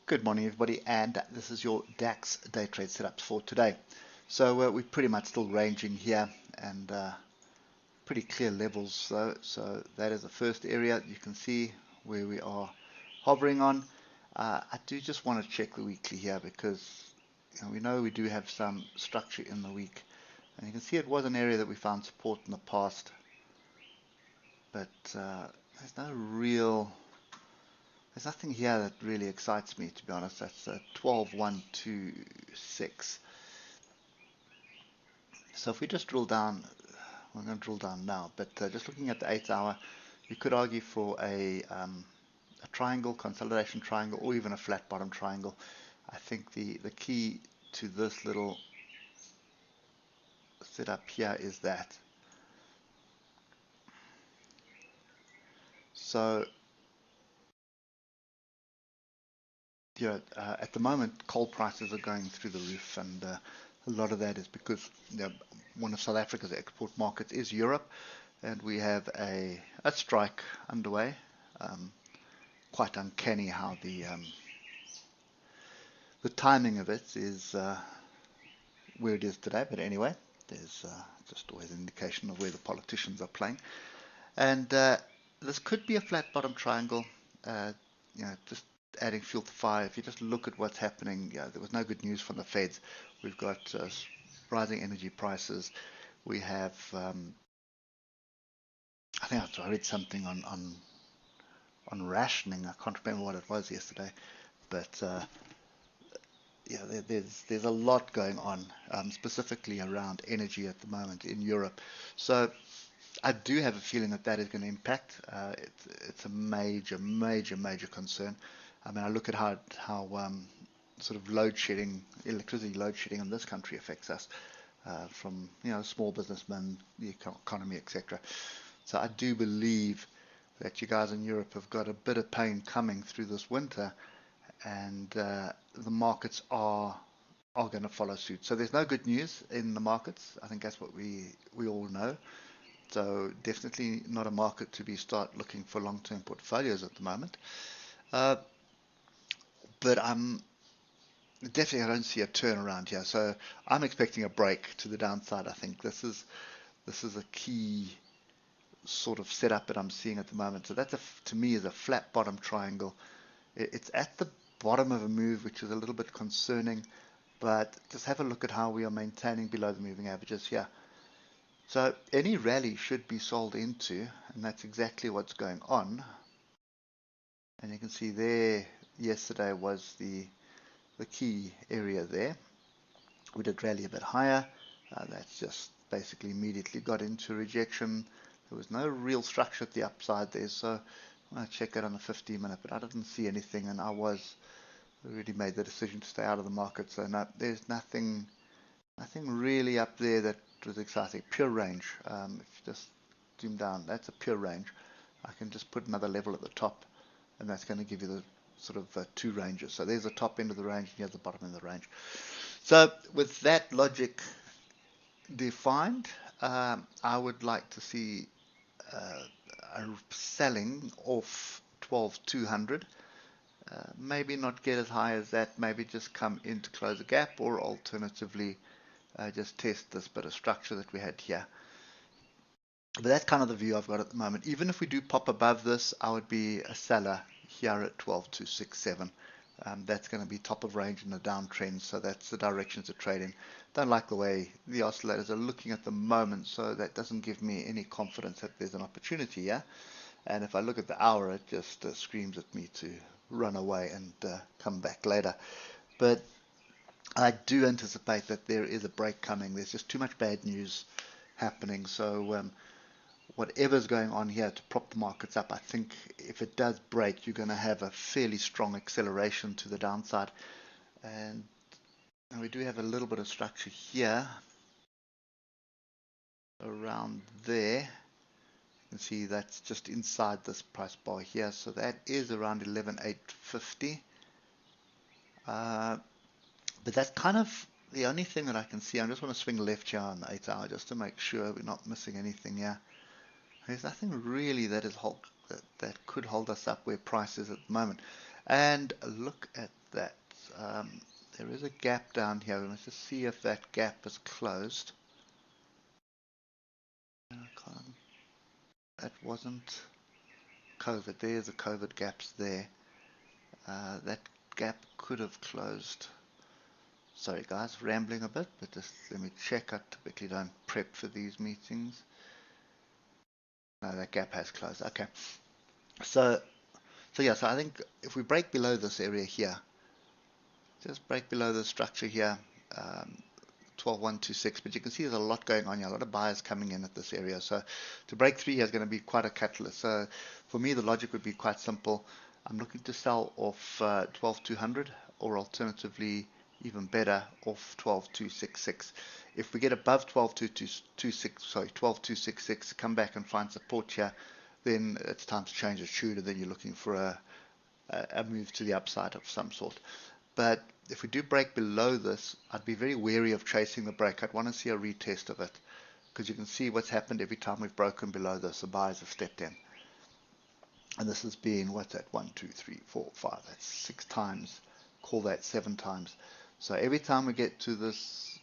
Good morning, everybody, and this is your DAX day trade setups for today. So we're pretty much still ranging here, and pretty clear levels though. So that is the first area you can see where we are hovering on. I do just want to check the weekly here because we know we do have some structure in the week, and you can see it was an area that we found support in the past, but there's nothing here that really excites me, to be honest. That's 12,126. So if we just drill down, we're going to drill down now, but just looking at the 8 hour, you could argue for a triangle, consolidation triangle, or even a flat bottom triangle. I think the key to this little setup here is that. So at the moment, coal prices are going through the roof, and a lot of that is because one of South Africa's export markets is Europe, and we have a strike underway. Quite uncanny how the timing of it is where it is today, but anyway, there's just always an indication of where the politicians are playing, and this could be a flat bottom triangle. Just adding fuel to fire. If you just look at what's happening, there was no good news from the Feds. We've got rising energy prices. We have, I think I read something on rationing. I can't remember what it was yesterday, but there's a lot going on, specifically around energy at the moment in Europe. So I do have a feeling that is going to impact. It's a major concern. I mean, I look at how sort of electricity load shedding in this country affects us, from small businessmen, the economy, etc. So I do believe that you guys in Europe have got a bit of pain coming through this winter, and the markets are going to follow suit. So there's no good news in the markets. I think that's what we all know. So definitely not a market to start looking for long-term portfolios at the moment. But definitely I don't see a turnaround here. So I'm expecting a break to the downside. I think this is a key sort of setup that I'm seeing at the moment. So that to me is a flat bottom triangle. It's at the bottom of a move, which is a little bit concerning. But just have a look at how we are maintaining below the moving averages here. So any rally should be sold into, and that's exactly what's going on. And you can see there, yesterday was the key area there. We did rally a bit higher. That's just basically immediately got into rejection. There was no real structure at the upside there, so I'm going to check that on the 15-minute, but I didn't see anything, and I already made the decision to stay out of the market. So no, there's nothing really up there that was exciting. Pure range. If you just zoom down, that's a pure range. I can just put another level at the top, and that's going to give you the sort of two ranges. So there's the top end of the range, and here's the bottom end of the range. So with that logic defined, I would like to see a selling off 12,200. Maybe not get as high as that, maybe just come in to close a gap, or alternatively just test this bit of structure that we had here. But that's kind of the view I've got at the moment. Even if we do pop above this, I would be a seller here at 12,267. That's going to be top of range in the downtrend, so that's the direction to trade in. Don't like the way the oscillators are looking at the moment, so that doesn't give me any confidence that there's an opportunity here. And if I look at the hour, it just screams at me to run away and come back later. But I do anticipate that there is a break coming. There's just too much bad news happening. So whatever's going on here to prop the markets up, I think if it does break, you're going to have a fairly strong acceleration to the downside. And we do have a little bit of structure here around there. You can see that's just inside this price bar here, so that is around 11,850. But that's kind of the only thing that I can see. I just want to swing left here on the 8 hour just to make sure we're not missing anything here. There's nothing really that could hold us up where price is at the moment. And look at that. There is a gap down here. Let's just see if that gap is closed. That wasn't COVID. There's the COVID gaps there. That gap could have closed. Sorry guys, rambling a bit, but just let me check. I typically don't prep for these meetings. No, that gap has closed. Okay. So yeah, so I think if we break below this area here, just break below the structure here, 12126, but you can see there's a lot going on here, a lot of buyers coming in at this area. So to break through here is going to be quite a catalyst. So for me, the logic would be quite simple. I'm looking to sell off 12200, or alternatively, even better, off 12266. If we get above 12266, come back and find support here, then it's time to change the tune, and then you're looking for a move to the upside of some sort. But if we do break below this, I'd be very wary of chasing the break. I'd want to see a retest of it, because you can see what's happened every time we've broken below this. The buyers have stepped in. And this has been, what's that, 1, 2, 3, 4, 5, that's 6 times. Call that 7 times. So every time we get to this,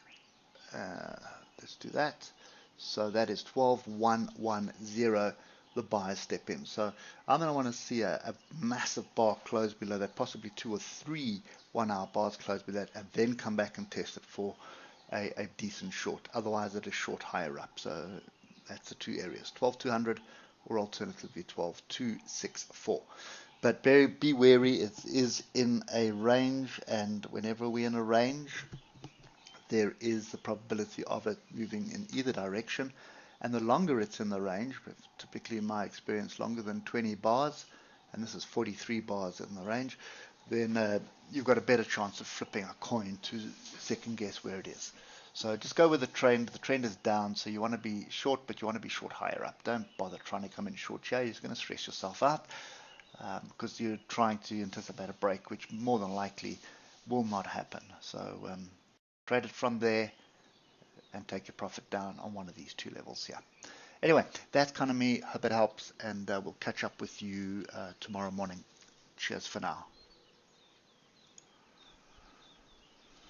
let's do that. So that is 12110. The buyers step in. So I'm going to want to see a massive bar close below that, possibly 2 or 3 1-hour bars close below that, and then come back and test it for a decent short. Otherwise, it is short higher up. So that's the two areas, 12200 or alternatively 12264. But be wary, it is in a range, and whenever we're in a range, there is the probability of it moving in either direction. And the longer it's in the range, typically in my experience longer than 20 bars, and this is 43 bars in the range, then you've got a better chance of flipping a coin to second guess where it is. So just go with the trend. The trend is down, so you want to be short, but you want to be short higher up. Don't bother trying to come in short here. You're going to stress yourself out because you're trying to anticipate a break, which more than likely will not happen. So trade it from there and take your profit down on one of these two levels here. Anyway, that's kind of me. Hope it helps, and we'll catch up with you tomorrow morning. Cheers for now.